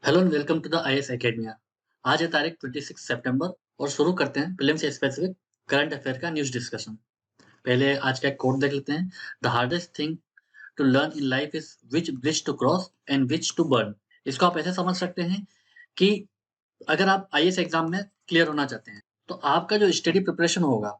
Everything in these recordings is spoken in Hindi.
Hello and welcome to the IAS academia. आज है तारीख 26 सितंबर और शुरू करते हैं प्रीलिम्स स्पेसिफिक करंट अफेयर का न्यूज़ डिस्कशन। पहले आज का एक कोट देख लेते हैं। The hardest thing to learn in life is which bridge to cross and which to burn. इसको आप ऐसे समझ सकते हैं कि अगर आप आईएएस एग्जाम में क्लियर होना चाहते हैं, तो आपका जो स्टडी प्रिपरेशन होगा,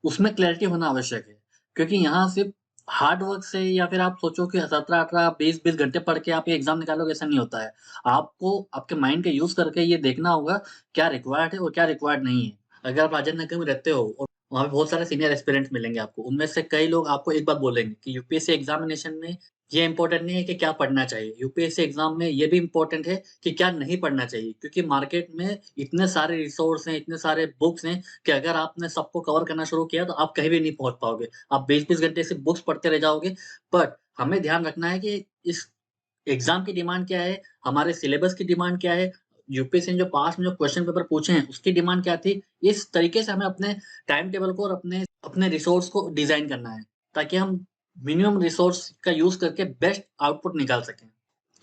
उसमें क्लैरिटी होना आवश्यक है। क्योंकि यहाँ सिर्फ हार्ड वर्क से या फिर आप सोचो कि 17-18, 20-20 घंटे पढ़ के आप ये एग्ज़ाम निकालोगे, ऐसा नहीं होता है। आपको आपके माइंड का यूज़ करके ये देखना होगा, क्या रिक्वायर्ड है और क्या रिक्वायर्ड नहीं है। अगर आप राजेंद्र नगर में रहते हो और वहाँ पे बहुत सारे सीनियर एस्पिरेंट्स मिलेंगे आपको, उनमें से कई लोग आपको एक बात बोलेंगे कि यूपीएससी एग्ज़ामिनेशन में ये इम्पोर्टेंट नहीं है कि क्या पढ़ना चाहिए, यूपीएससी एग्ज़ाम में ये भी इम्पोर्टेंट है कि क्या नहीं पढ़ना चाहिए। क्योंकि मार्केट में इतने सारे रिसोर्स हैं, इतने सारे बुक्स हैं कि अगर आपने सबको कवर करना शुरू किया तो आप कहीं भी नहीं पहुँच पाओगे। आप 20-20 घंटे सिर्फ़ बुक्स पढ़ते रह जाओगे। बट हमें ध्यान रखना है कि इस एग्ज़ाम की डिमांड क्या है, हमारे सिलेबस की डिमांड क्या है, यूपीएससी ने जो पास्ट में जो क्वेश्चन पेपर पूछे हैं उसकी डिमांड क्या थी। इस तरीके से हमें अपने टाइम टेबल को और अपने अपने रिसोर्स को डिज़ाइन करना है, ताकि हम मिनिमम रिसोर्स का यूज़ करके बेस्ट आउटपुट निकाल सकें।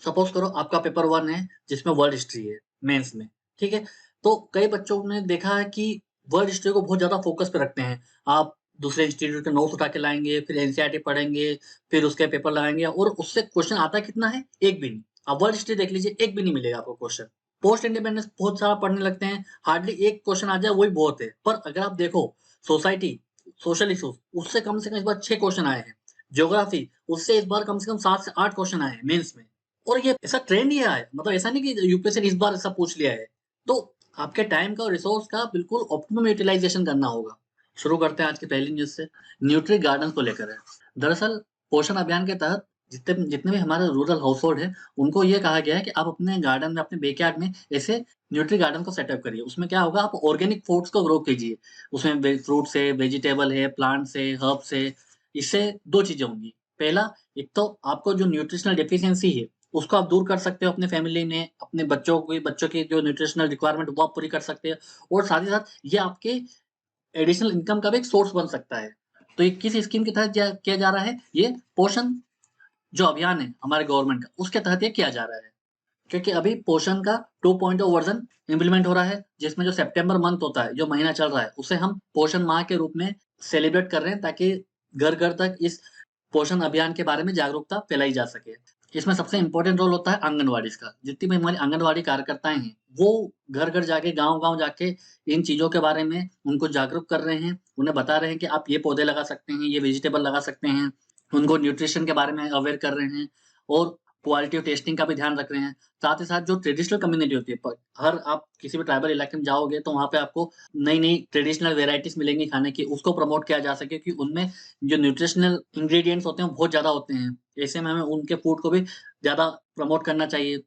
सपोज़ करो आपका पेपर 1 है जिसमें वर्ल्ड हिस्ट्री है मेंस में, ठीक है? तो कई बच्चों ने देखा है कि वर्ल्ड हिस्ट्री को बहुत ज़्यादा फ़ोकस पे रखते हैं। आप दूसरे इंस्टीट्यूट के नोट्स उठा के लाएँगे, फिर एनसीईआरटी पढ़ेंगे, फिर उसके पेपर लगाएँगे और उससे क्वेश्चन आता कितना है? एक भी नहीं। आप वर्ल्ड हिस्ट्री देख लीजिए, एक भी नहीं मिलेगा आपको क्वेश्चन। पोस्ट इंडिपेंडेंस बहुत सारा पढ़ने लगते हैं, हार्डली एक क्वेश्चन आ जाए वही बहुत है। पर अगर आप देखो सोसाइटी, सोशल इश्यूज़ उससे कम से कम इस बार 6 क्वेश्चन आए हैं। ज्योग्राफी उससे इस बार कम से कम 7 से 8 क्वेश्चन आए हैं मेंस में। और ये ऐसा ट्रेंड ही है, मतलब ऐसा नहीं कि यूपीएससी ने इस बार ऐसा पूछ लिया है। तो आपके टाइम का और रिसोर्स का बिल्कुल ऑप्टिमम यूटिलाइज़ेशन करना होगा। शुरू करते हैं आज की पहली न्यूज़ से, न्यूट्री गार्डन को लेकर है। दरअसल पोषण अभियान के तहत जितने जितने भी हमारे रूरल हाउसहोल्ड हैं, उनको ये कहा गया है कि आप अपने गार्डन में, अपने बैकयार्ड में ऐसे न्यूट्री गार्डन को सेटअप करिए। उसमें क्या होगा, आप ऑर्गेनिक फूड्स को ग्रो कीजिए। उसमें फ्रूट्स है, वेजिटेबल है, प्लांट्स है, हर्ब्स है। इससे 2 चीज़ें होंगी। पहला, एक तो आपको जो न्यूट्रिशनल डेफिशिएंसी है, उसको आप दूर कर सकते हो अपने फैमिली में, अपने बच्चों की जो न्यूट्रिशनल रिक्वायरमेंट वो आप पूरी कर सकते हैं और साथ ही साथ ये आपके एडिशनल इनकम का भी एक सोर्स बन सकता है। तो ये किस स्कीम के तहत किया जा रहा है? ये पोषण जो अभियान है हमारे गवर्नमेंट का, उसके तहत ये किया जा रहा है। क्योंकि अभी पोषण का 2.0 वर्ज़न इम्प्लीमेंट हो रहा है, जिसमें जो सितंबर मंथ होता है, जो महीना चल रहा है, उसे हम पोषण माह के रूप में सेलिब्रेट कर रहे हैं, ताकि घर-घर तक इस पोषण अभियान के बारे में जागरूकता फैलाई जा सके। इसमें सबसे इम्पोर्टेंट रोल होता है आंगनवाड़ीज़ का। जितनी भी हमारी आंगनवाड़ी कार्यकर्ताएँ हैं, वो घर-घर जाके, गाँव-गाँव जाके इन चीज़ों के बारे में उनको जागरूक कर रहे हैं। उन्हें बता रहे हैं कि आप ये पौधे लगा सकते हैं, ये वेजिटेबल लगा सकते हैं। उनको न्यूट्रिशन के बारे में अवेयर कर रहे हैं और क्वालिटी और टेस्टिंग का भी ध्यान रख रहे हैं। साथ ही साथ जो ट्रेडिशनल कम्युनिटी होती है, प हर आप किसी भी ट्राइबल इलाके में जाओगे तो वहाँ पे आपको नई-नई ट्रेडिशनल वैराइटीज़ मिलेंगी खाने की, उसको प्रमोट किया जा सके कि उनमें जो न्यूट्रिशनल इंग्रीडिएंट्स होते हैं वो बहुत ज़्यादा होते हैं। ऐसे में हमें उनके फूड को भी ज़्यादा प्रमोट करना चाहिए।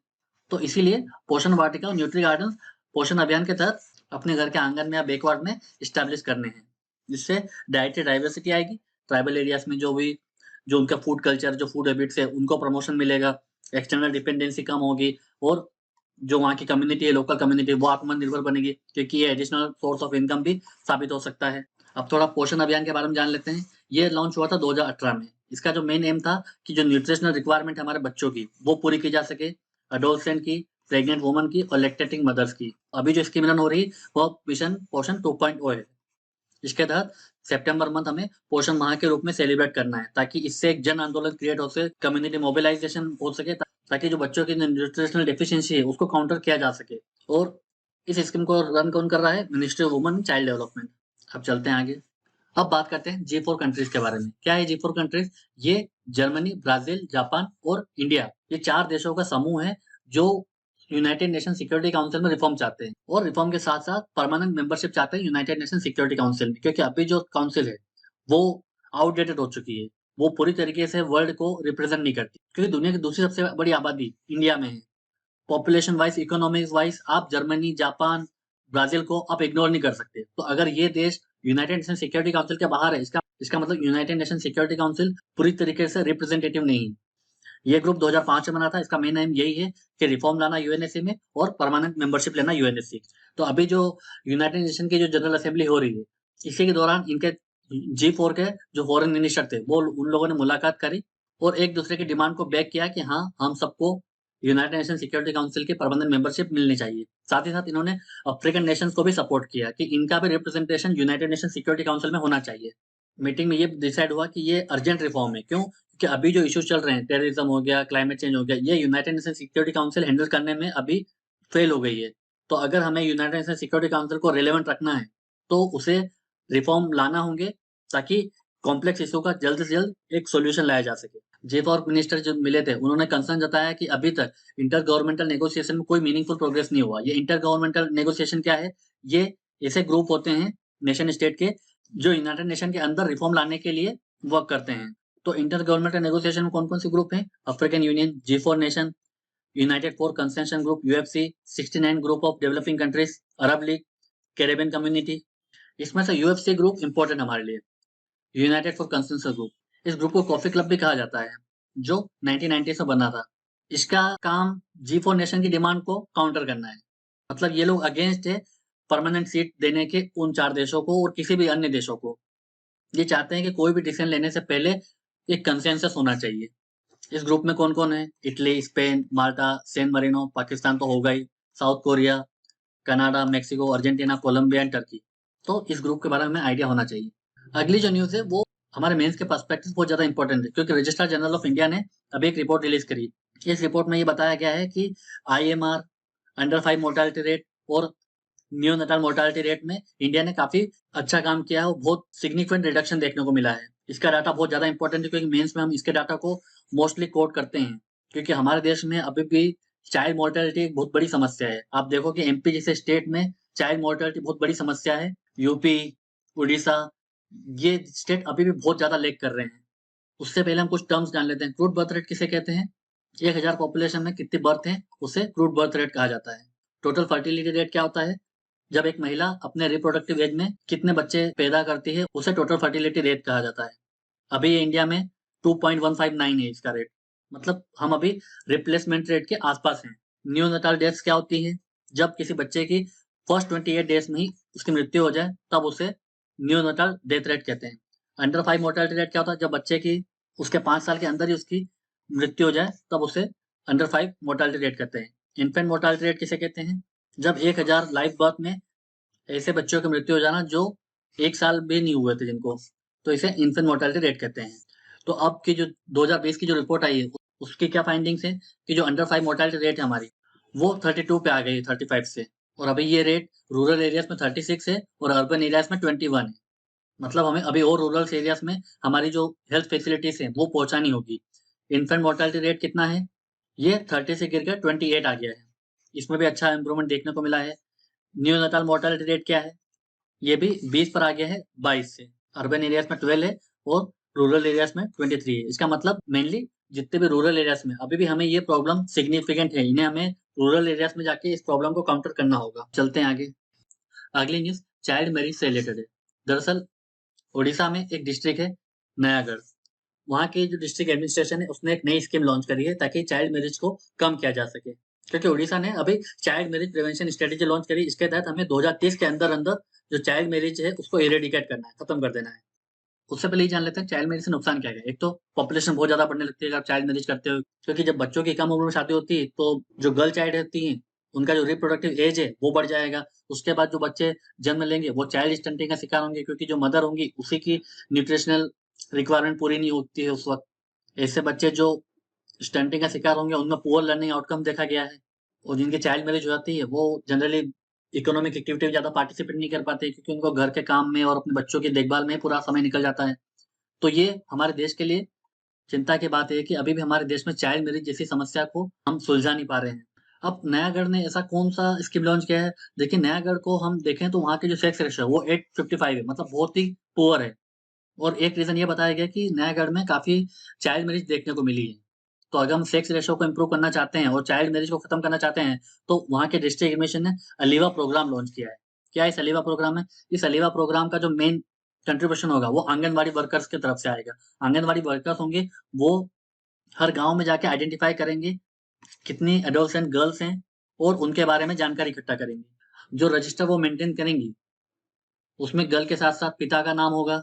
तो इसीलिए पोषण वाटिका और न्यूट्री गार्डन पोषण अभियान के तहत अपने घर के आंगन में या बैकयार्ड में एस्टेब्लिश करने हैं। जिससे डाइटरी डाइवर्सिटी आएगी, ट्राइबल एरियाज़ में जो उनका फूड कल्चर, जो फूड हैबिट्स है, उनको प्रमोशन मिलेगा, एक्सटर्नल डिपेंडेंसी कम होगी और जो वहाँ की कम्युनिटी है, लोकल कम्युनिटी, वो आत्मनिर्भर बनेगी, क्योंकि ये एडिशनल सोर्स ऑफ इनकम भी साबित हो सकता है। अब थोड़ा पोषण अभियान के बारे में जान लेते हैं। ये लॉन्च हुआ था 2018 में। इसका जो मेन एम था कि जो न्यूट्रिशनल रिक्वायरमेंट है हमारे बच्चों की, वो पूरी की जा सके, एडोलसेंट की, प्रेग्नेंट वुमन की और लैक्टेटिंग मदर्स की। अभी जो स्कीम रन हो रही है, वो मिशन पोषण 2.0 है। इसके तहत सितंबर मंथ हमें पोषण माह के रूप में सेलिब्रेट करना है, ताकि इससे एक जन आंदोलन क्रिएट हो सके, कम्युनिटी मोबिलाइजेशन हो सके, ताकि जो बच्चों की न्यूट्रिशनल डेफिशिएंसी है उसको काउंटर किया जा सके। और इस स्कीम को रन कौन कर रहा है? Ministry of women and child development. अब चलते हैं आगे। अब बात करते हैं G4 कंट्रीज के बारे में। क्या है G4 कंट्रीज? ये जर्मनी, ब्राजील, जापान और इंडिया, ये 4 देशों का समूह है जो यूनाइटेड नेशन सिक्योरिटी काउंसिल में रिफॉर्म चाहते हैं और रिफॉर्म के साथ-साथ परमानेंट मेंबरशिप चाहते हैं यूनाइटेड नेशन सिक्योरिटी काउंसिल में। क्योंकि अभी जो काउंसिल है, वो आउटडेटेड हो चुकी है। वो पूरी तरीके से वर्ल्ड को रिप्रेजेंट नहीं करती। क्योंकि दुनिया की दूसरी सबसे बड़ी आबादी इंडिया में है। पॉपुलेशन वाइज़, इकोनॉमिक्स वाइज़ आप जर्मनी, जापान, ब्राज़ील को आप इग्नोर नहीं कर सकते। तो अगर ये देश यूनाइटेड नेशन सिक्योरिटी काउंसिल के बाहर है, इसका मतलब यूनाइटेड नेशन सिक्योरिटी काउंसिल पूरी तरीके से रिप्रेजेंटेटिव नहीं है। ये ग्रुप 2005 में बना था। इसका मेन एम यही है कि रिफॉर्म लाना यूएनएससी में और परमानेंट मेंबरशिप लेना यूएनएससी। तो अभी जो यूनाइटेड नेशन की जो जनरल असेंबली हो रही है, इसी के दौरान इनके G4 के जो फॉरेन मिनिस्टर थे, वो उन लोगों ने मुलाकात करी और एक-दूसरे की डिमांड को बैक किया कि हाँ, हम सबको यूनाइटेड नेशन सिक्योरिटी काउंसिल के परमानेंट मेंबरशिप मिलनी चाहिए। साथ ही साथ इन्होंने अफ्रीकन नेशंस को भी सपोर्ट किया कि इनका भी representation United nation security council में होना चाहिए। मीटिंग में ये डिसाइड हुआ कि ये अर्जेंट रिफॉर्म है। क्यों? क्योंकि अभी जो इश्यूज चल रहे हैं, टेररिज्म हो गया, क्लाइमेट चेंज हो गया, ये United nation security council handle करने में अभी फेल हो गई है। तो अगर हमें यूनाइटेड नेशन सिक्योरिटी काउंसिल को रिलेवेंट रखना है, तो उसे रिफॉर्म लाना होंगे ताकि कॉम्प्लेक्स इश्यू का जल्द से जल्द एक सॉल्यूशन लाया जा सके। चीफ ऑफ मिनिस्टर जो मिले थे, उन्होंने कंसर्न जताया कि अभी तक इंटर गवर्नमेंटल नेगोशिएशन में कोई मीनिंगफुल प्रोग्रेस नहीं हुआ। ये इंटर गवर्नमेंटल नेगोशिएशन क्या है? ये ऐसे ग्रुप होते हैं नेशन स्टेट के, जो यूनाइटेड नेशन के अंदर रिफॉर्म लाने के लिए वर्क करते हैं। तो इंटर गवर्नमेंटल नेगोशिएशन में कौन-कौन से ग्रुप हैं? African union, G4 nation, United four concession group UFC, 69 group of developing countries, Arab league, Caribbean community. इसमें से UFC ग्रुप इंपॉर्टेंट हमारे लिए। यूनाइटेड फॉर कंसेंसस ग्रुप, इस ग्रुप को कॉफी क्लब भी कहा जाता है, जो 1990 से बना था। इसका काम G4 नेशन की डिमांड को काउंटर करना है। मतलब ये लोग अगेंस्ट है परमानेंट सीट देने के उन 4 देशों को और किसी भी अन्य देशों को। ये चाहते हैं कि कोई भी डिसीजन लेने से पहले एक कंसेंसस होना चाहिए। इस ग्रुप में कौन-कौन है? Italy, Spain, Malta, San Marino, Pakistan तो होगा ही, South Korea, Canada, Mexico, Argentina, Colombia and Turkey. तो इस ग्रुप के बारे में हमें आइडिया होना चाहिए। अगली जो न्यूज़ है वो हमारे मेंस के पर्सपेक्टिव से बहुत ज़्यादा इंपॉर्टेंट है, क्योंकि रजिस्ट्रार जनरल ऑफ इंडिया ने अभी एक रिपोर्ट रिलीज करी। इस रिपोर्ट में ये बताया गया है कि IMR, अंडर 5 मोर्टालिटी रेट और नियोनेटाल मोर्टालिटी रेट में इंडिया ने काफ़ी अच्छा काम किया है और बहुत सिग्निफिकेंट रिडक्शन देखने को मिला है। इसका डाटा बहुत ज़्यादा इंपॉर्टेंट है, क्योंकि मेंस में हम इसके डाटा को मोस्टली कोट करते हैं, क्योंकि हमारे देश में अभी भी चाइल्ड मोर्टेलिटी एक बहुत बड़ी समस्या है। आप देखो कि MP जैसे स्टेट में चाइल्ड मोर्टेलिटी बहुत बड़ी समस्या है। यूपी, उड़ीसा, ये स्टेट अभी भी बहुत ज़्यादा लैग कर रहे हैं। उससे पहले हम कुछ टर्म्स जान लेते हैं। क्रूड बर्थ रेट किसे कहते हैं? 1000 पॉपुलेशन में कितनी बर्थ है, उसे क्रूड बर्थ रेट कहा जाता है। टोटल फर्टिलिटी रेट क्या होता है? जब एक महिला अपने रिप्रोडक्टिव एज में कितने बच्चे पैदा करती है, उसे टोटल फर्टिलिटी रेट कहा जाता है। अभी इंडिया में 2.159 है इसका रेट। मतलब हम अभी रिप्लेसमेंट रेट के आसपास हैं। न्यूनेटाल डेथ्स क्या होती है? जब किसी बच्चे की फर्स्ट 28 डेज में ही उसकी मृत्यु हो जाए, तब उसे न्यूनेटाल डेथ रेट कहते हैं। अंडर 5 मोर्टालिटी रेट क्या होता है? जब बच्चे की उसके 5 साल के अंदर ही उसकी मृत्यु हो जाए, तब उसे अंडर 5 मोर्टालिटी रेट कहते हैं। इन्फेंट मोर्टालिटी रेट किसे कहते हैं? जब 1000 लाइव बर्थ में ऐसे बच्चों की मृत्यु हो जाना जो 1 साल भी नहीं हुए थे जिनको, तो इसे इन्फेंट मोर्टालिटी रेट कहते हैं। तो अब की जो 2020 की जो रिपोर्ट आई है, उसकी क्या फाइंडिंग्स है कि जो अंडर 5 मोर्टालिटी रेट है हमारी, वो 32 पे आ गई है 35 से, और अभी ये रेट रूरल एरियाज में 36 है और अर्बन एरियाज में 21 है। मतलब हमें अभी और रूरल एरियाज में हमारी जो हेल्थ फैसिलिटीज है वो पहुंचानी होगी। इन्फेंट मोर्टालिटी रेट कितना है? ये 30 से गिरकर 28 आ गया है। इसमें भी अच्छा इंप्रूवमेंट देखने को मिला है। न्यूनेटाल मोर्टालिटी रेट क्या है? ये भी 20 पर आ गया है 22 से। अर्बन एरियाज में 12 है और रूरल एरियाज में 23 है। इसका मतलब मेनली जितने भी रूरल एरियाज में अभी भी हमें ये प्रॉब्लम सिग्निफिकेंट है, इन्हें हमें रूरल एरियाज में जाके इस प्रॉब्लम को काउंटर करना होगा। चलते हैं आगे। अगली न्यूज़ चाइल्ड मैरिज से रिलेटेड है। दरअसल ओडिशा में एक डिस्ट्रिक्ट है नयागढ़। वहाँ की जो डिस्ट्रिक्ट एडमिनिस्ट्रेशन है उसने एक नई स्कीम लॉन्च करी है ताकि चाइल्ड मैरिज को कम किया जा सके। क्योंकि उड़ीसा ने अभी child marriage prevention strategy launch करी। इसके तहत हमें 2030 के अंदर-अंदर जो चाइल्ड मैरिज है उसको इरेडिकेट करना है, खत्म कर देना है। उससे पहले ये जान लेते हैं चाइल्ड मैरिज से नुकसान क्या है। एक तो पॉपुलेशन बहुत ज़्यादा बढ़ने लगती है अगर आप चाइल्ड मैरिज करते हो, क्योंकि जब बच्चों की कम उम्र में शादी होती है तो जो गर्ल चाइल्ड रहती हैं, उनका जो रिप्रोडक्टिव एज है वो बढ़ जाएगा। उसके बाद जो बच्चे जन्म लेंगे वो चाइल्ड स्टंटिंग का शिकार होंगे, क्योंकि जो मदर होंगी उसी की न्यूट्रिशनल रिक्वायरमेंट पूरी नहीं होती है उस वक़्त। ऐसे बच्चे जो स्टंटिंग का शिकार होंगे उनमें पुअर लर्निंग आउटकम देखा गया है, और जिनकी चाइल्ड मैरिज हो जाती है वो जनरली इकोनॉमिक एक्टिविटी में ज़्यादा पार्टिसिपेट नहीं कर पाते, क्योंकि उनको घर के काम में और अपने बच्चों की देखभाल में पूरा समय निकल जाता है। तो ये हमारे देश के लिए चिंता की बात है कि अभी भी हमारे देश में चाइल्ड मैरिज जैसी समस्या को हम सुलझा नहीं पा रहे हैं। अब नयागढ़ ने ऐसा कौन-सा स्कीम लॉन्च किया है? देखिए, नयागढ़ को हम देखें तो वहाँ की जो सेक्स रेशियो है वो 8:55 है, मतलब बहुत ही पुअर है। और एक रीज़न ये बताया गया कि नयागढ़ में काफ़ी चाइल्ड मैरिज देखने को मिली है। तो अगर हम सेक्स रेशियो को इम्प्रूव करना चाहते हैं और चाइल्ड मैरिज को खत्म करना चाहते हैं, तो वहाँ के डिस्ट्रिक्ट एडमिनिस्ट्रेशन ने अलीवा प्रोग्राम लॉन्च किया है। क्या इस अलीवा प्रोग्राम है? इस अलीवा प्रोग्राम का जो मेन कंट्रीब्यूशन होगा वो आंगनवाड़ी वर्कर्स की तरफ से आएगा। आंगनवाड़ी वर्कर्स होंगे, वो हर गाँव में जाके आइडेंटिफ़ाई करेंगे कितनी एडोलसेंट गर्ल्स हैं और उनके बारे में जानकारी इकट्ठा करेंगी। जो रजिस्टर वो मेंटेन करेंगी, उसमें गर्ल के साथ-साथ पिता का नाम होगा,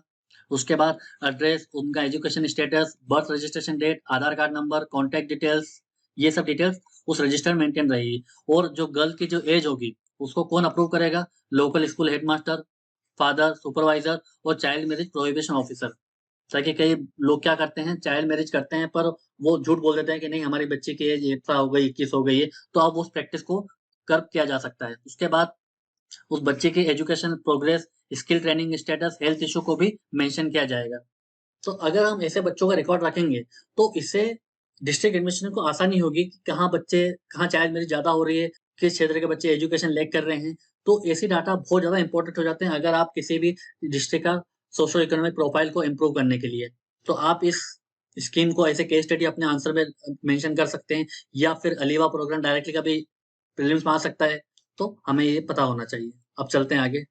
उसके बाद एड्रेस, उनका education status, birth registration date, Aadhaar card number, contact details, ये सब डिटेल्स उस रजिस्टर मेंटेन रहेगी। और जो गर्ल की जो एज होगी उसको कौन अप्रूव करेगा? Local school headmaster, father, supervisor और चाइल्ड मैरिज प्रोहिबिशन ऑफिसर। ताकि कई लोग क्या करते हैं, चाइल्ड मैरिज करते हैं पर वो झूठ बोल देते हैं कि नहीं हमारी बच्ची की एज 18 हो गई, 21 हो गई है। तो अब उस प्रैक्टिस को कर्ब किया जा सकता है। उसके बाद उस बच्चे की education progress, skill training status, health issue को भी मेंशन किया जाएगा। तो अगर हम ऐसे बच्चों का रिकॉर्ड रखेंगे तो इससे डिस्ट्रिक्ट एडमिनिस्ट्रेशन को आसानी होगी कि कहाँ चाइल्ड मैरिज ज़्यादा हो रही है, किस क्षेत्र के बच्चे एजुकेशन लैग कर रहे हैं। तो ऐसे डाटा बहुत ज़्यादा इंपॉर्टेंट हो जाते हैं अगर आप किसी भी डिस्ट्रिक्ट का सोशो इकोनॉमिक प्रोफाइल को इम्प्रूव करने के लिए। तो आप इस स्कीम को ऐसे केस स्टडी अपने आंसर में मेंशन कर सकते हैं, या फिर अलीवा प्रोग्राम डायरेक्टली कभी प्रीलिम्स में आ सकता है। तो हमें ये पता होना चाहिए। अब चलते हैं आगे।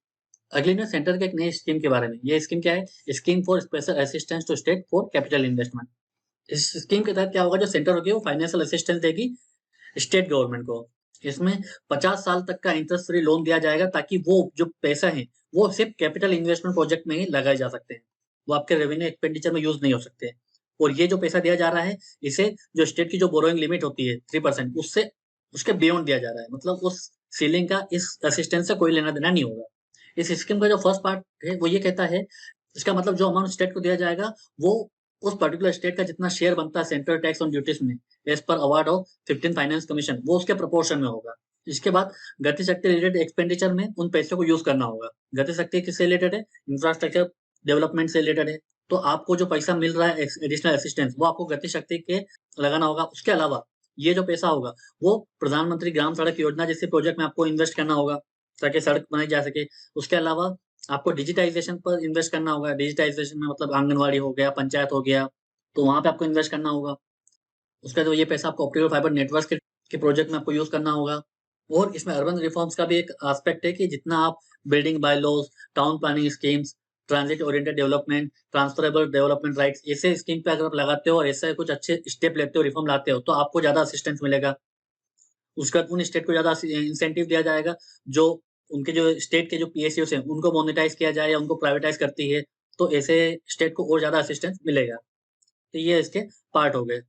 अगली न्यूज़ सेंटर के एक नई स्कीम के बारे में। ये स्कीम क्या है? Scheme for special assistance to state for capital investment. इस स्कीम के तहत क्या होगा, जो सेंटर होगी वो फाइनेंशियल असिस्टेंस देगी स्टेट गवर्नमेंट को। इसमें 50 साल तक का इंटरेस्ट फ्री लोन दिया जाएगा ताकि वो जो पैसा है वो सिर्फ कैपिटल इन्वेस्टमेंट प्रोजेक्ट में ही लगाए जा सकते हैं। वो आपके रेवेन्यू एक्सपेंडिचर में यूज नहीं हो सकते। और ये जो पैसा दिया जा रहा है इसे जो स्टेट की जो बोरोइंग लिमिट होती है 3%, उससे उसके बियॉन्ड दिया जा रहा है। मतलब उस सीलिंग का इस असिस्टेंस से कोई लेना देना नहीं होगा। इस स्कीम का जो फर्स्ट पार्ट है वो ये कहता है, इसका मतलब जो अमाउंट स्टेट को दिया जाएगा वो उस पर्टिकुलर स्टेट का जितना शेयर बनता है सेंट्रल टैक्स ऑन ड्यूटीज में as per award of 15 finance commission, वो उसके प्रोपोर्शन में होगा। इसके बाद गति शक्ति रिलेटेड एक्सपेंडिचर में उन पैसों को यूज करना होगा। गति शक्ति किससे रिलेटेड है? इंफ्रास्ट्रक्चर डेवलपमेंट से रिलेटेड है। तो आपको जो पैसा मिल रहा है एडिशनल असिस्टेंस, वो आपको गति शक्ति के लगाना होगा। उसके अलावा ये जो पैसा होगा वो प्रधानमंत्री ग्राम सड़क योजना जैसे प्रोजेक्ट में आपको इन्वेस्ट करना होगा ताकि सड़क बनाई जा सके। उसके अलावा आपको डिजिटाइजेशन पर इन्वेस्ट करना होगा। डिजिटाइजेशन में मतलब आंगनवाड़ी हो गया, पंचायत हो गया, तो वहाँ पे आपको इन्वेस्ट करना होगा। उसका जो ये पैसा आपको ऑप्टिकल फाइबर नेटवर्क के प्रोजेक्ट में आपको यूज करना होगा। और इसमें अर्बन रिफॉर्म्स का भी एक एस्पेक्ट है कि जितना आप building by laws, town planning schemes, transit oriented development, transferable development rights, ऐसे स्कीम पे अगर आप लगाते हो और ऐसे कुछ अच्छे स्टेप लेते हो, रिफॉर्म लाते हो, तो आपको ज्यादा असिस्टेंस मिलेगा। उसका उन स्टेट को ज्यादा इंसेंटिव दिया जाएगा जो उनके जो स्टेट के जो पीएसयूस हैं उनको मोनेटाइज किया जाए या उनको प्राइवेटाइज करती है, तो ऐसे स्टेट को और ज्यादा असिस्टेंस मिलेगा। तो ये इसके पार्ट हो गए।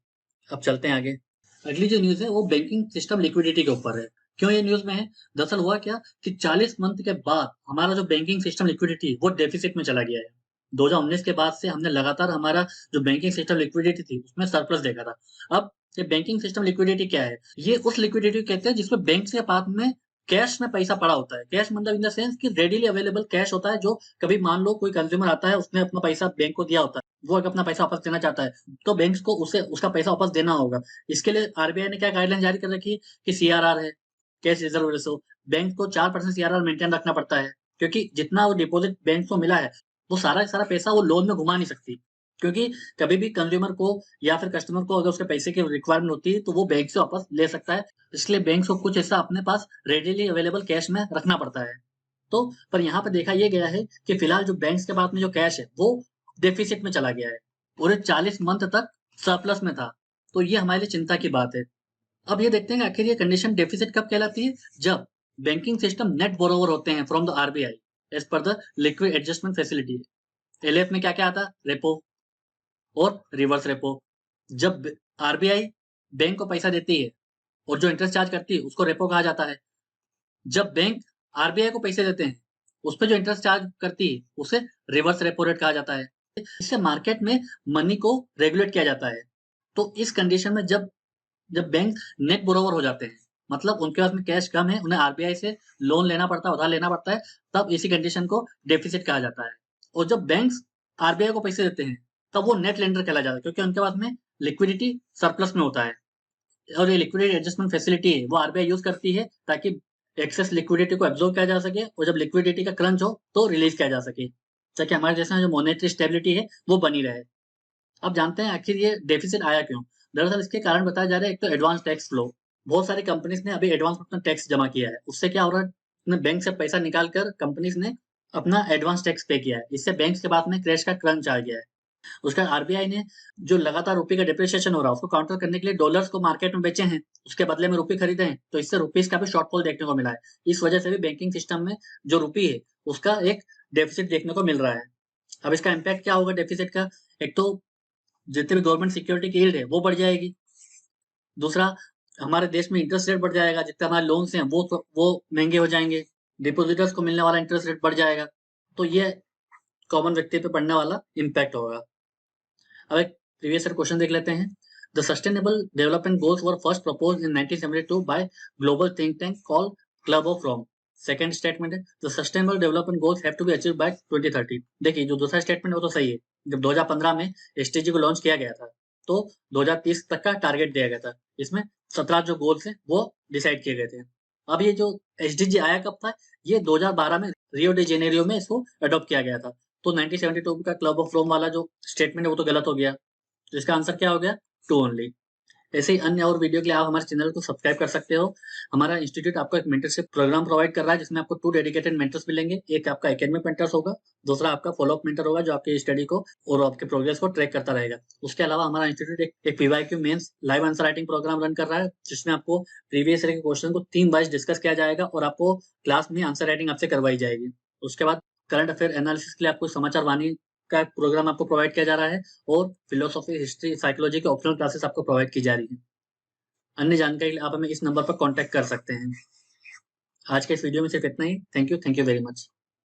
अब चलते हैं आगे। अगली जो न्यूज़ है वो बैंकिंग सिस्टम लिक्विडिटी के ऊपर है। क्यों ये न्यूज़ में है? दरअसल हुआ क्या कि 40 मंथ के बाद हमारा जो बैंकिंग सिस्टम लिक्विडिटी वो डेफिसिट में चला गया है। 2019 के बाद से हमने लगातार हमारा जो बैंकिंग सिस्टम लिक्विडिटी थी उसमें सरप्लस देखा था। अब ये बैंकिंग सिस्टम लिक्विडिटी क्या है? ये उस लिक्विडिटी कहते हैं जिसमें बैंक के पास में कैश में पैसा पड़ा होता है। कैश मतलब इन द सेंस कि रेडिली अवेलेबल कैश होता है, जो कभी मान लो कोई कंज्यूमर आता है, उसने अपना पैसा बैंक को दिया होता है, वो अगर अपना पैसा वापस देना चाहता है तो बैंक को उसे उसका पैसा वापस देना होगा। इसके लिए आरबीआई ने क्या गाइडलाइन जारी कर रखी है कि सीआरआर है, कैश रिजर्व रेशो, बैंक को 4% सीआरआर मेंटेन रखना पड़ता है। क्योंकि जितना वो डिपॉजिट बैंक को मिला है वो सारा का सारा पैसा वो लोन में घुमा नहीं सकती। क्योंकि कभी भी कंज्यूमर को या फिर कस्टमर को अगर उसके पैसे की रिक्वायरमेंट होती है तो वो बैंक से वापस ले सकता है। इसलिए बैंक को कुछ ऐसा अपने पास रेडिली अवेलेबल कैश में रखना पड़ता है। तो पर यहाँ पे देखा ये गया है कि फिलहाल जो बैंक्स के पास में जो कैश है वो डेफिसिट में चला गया है। पूरे 40 मंथ तक सरप्लस में था। तो ये हमारे लिए चिंता की बात है। अब ये देखते हैं कि आखिर ये कंडीशन डेफिसिट कब कहलाती है? जब बैंकिंग सिस्टम नेट बोरोवर होते हैं from the RBI as per the liquid adjustment facility. LF में क्या क्या आता? रेपो और रिवर्स रेपो। जब आरबीआई बैंक को पैसा देती है और जो इंटरेस्ट चार्ज करती है उसको रेपो कहा जाता है। जब बैंक आरबीआई को पैसे देते हैं उस पे जो इंटरेस्ट चार्ज करती है उसे रिवर्स रेपो रेट कहा जाता है। इससे मार्केट में मनी को रेगुलेट किया जाता है। तो इस कंडीशन में जब जब बैंक नेट बोरोवर हो जाते हैं, मतलब उनके पास में कैश कम है, उन्हें आरबीआई से लोन लेना पड़ता है, उधार लेना पड़ता है, तब इसी कंडीशन को डेफिसिट कहा जाता है। और जब बैंक्स आरबीआई को पैसे देते हैं तब वो नेट लेंडर कहला जाता है, क्योंकि उनके पास में लिक्विडिटी सरप्लस में होता है। और ये लिक्विडिटी एडजस्टमेंट फैसिलिटी है वो आरबीआई यूज करती है ताकि एक्सेस लिक्विडिटी को एब्जॉर्ब किया जा सके और जब लिक्विडिटी का क्रंच हो तो रिलीज किया जा सके, ताकि हमारे देश में जो मॉनेटरी स्टेबिलिटी है वो बनी रहे। अब जानते हैं आखिर ये डेफिसिट आया क्यों। दरअसल इसके कारण बताया जा रहा है, एक तो एडवांस टैक्स फ्लो। बहुत सारी कंपनीज ने अभी एडवांस अपना टैक्स जमा किया है। उससे क्या हो रहा है, अपने बैंक से पैसा निकाल कर कंपनीज ने अपना एडवांस टैक्स पे किया है। इससे बैंक के बाद में क्रैश का क्रंच आ गया है। उसका आरबीआई ने जो लगातार रुपये का डिप्रिसिएशन हो रहा है उसको काउंटर करने के लिए डॉलर्स को मार्केट में बेचे हैं, उसके बदले में रुपये खरीदे हैं, तो इससे रुपीस का भी शॉर्टफॉल देखने को मिला है। इस वजह से भी बैंकिंग सिस्टम में जो रुपये है उसका एक डेफिसिट देखने को मिल रहा है। अब इसका इम्पैक्ट क्या होगा डेफिसिट का? एक तो जितने भी गवर्नमेंट सिक्योरिटी की यील्ड है वो बढ़ जाएगी। दूसरा, हमारे देश में इंटरेस्ट रेट बढ़ जाएगा, जितने हमारे लोन्स हैं वो महंगे हो जाएंगे, डिपोजिटर्स को मिलने वाला इंटरेस्ट रेट बढ़ जाएगा। तो ये कॉमन व्यक्ति पे पड़ने वाला इम्पैक्ट होगा। अब एक प्रीवियस ईयर क्वेश्चन देख लेते हैं। The sustainable development goals were first proposed in 1972 by global think tank called Club of Rome. Second statement है the sustainable development goals have to be achieved by 2030। देखिए जो दूसरा स्टेटमेंट है वो तो सही है। जब 2015 में एसडीजी को लॉन्च किया गया था तो 2030 तक का टारगेट दिया गया था। इसमें 17 जो गोल्स हैं वो डिसाइड किए गए थे। अब ये जो एसडीजी आया कब था? ये 2012 में रियो डी जेनेरियो में इसको अडॉप्ट किया गया था। तो 1972 का क्लब ऑफ रोम वाला जो स्टेटमेंट है वो तो गलत हो गया। तो इसका आंसर क्या हो गया? Two only. ऐसे ही अन्य और वीडियो के लिए आप हमारे चैनल को सब्सक्राइब कर सकते हो। हमारा इंस्टीट्यूट आपको एक मेंटरशिप प्रोग्राम प्रोवाइड कर रहा है जिसमें आपको 2 डेडिकेटेड मेंटर्स मिलेंगे। एक आपका एकेडमिक मेंटर्स होगा, दूसरा आपका फॉलोअप मेंटर होगा जो आपकी स्टडी को और आपके प्रोग्रेस को ट्रैक करता रहेगा। उसके अलावा हमारा इंस्टीट्यूट एक PYQ mains live answer writing programme run कर रहा है जिसमें आपको प्रीवियस ईयर के क्वेश्चन को थीम वाइज डिस्कस किया जाएगा और आपको क्लास में आंसर राइटिंग आपसे करवाई जाएगी। उसके बाद करंट अफेयर एनालिसिस के लिए आपको समाचार वाणी का प्रोग्राम आपको प्रोवाइड किया जा रहा है और फिलोसॉफी, हिस्ट्री, साइकोलॉजी की ऑप्शनल क्लासेस आपको प्रोवाइड की जा रही है। अन्य जानकारी के लिए आप हमें इस नंबर पर कॉन्टैक्ट कर सकते हैं। आज के इस वीडियो में सिर्फ इतना ही। Thank you very much.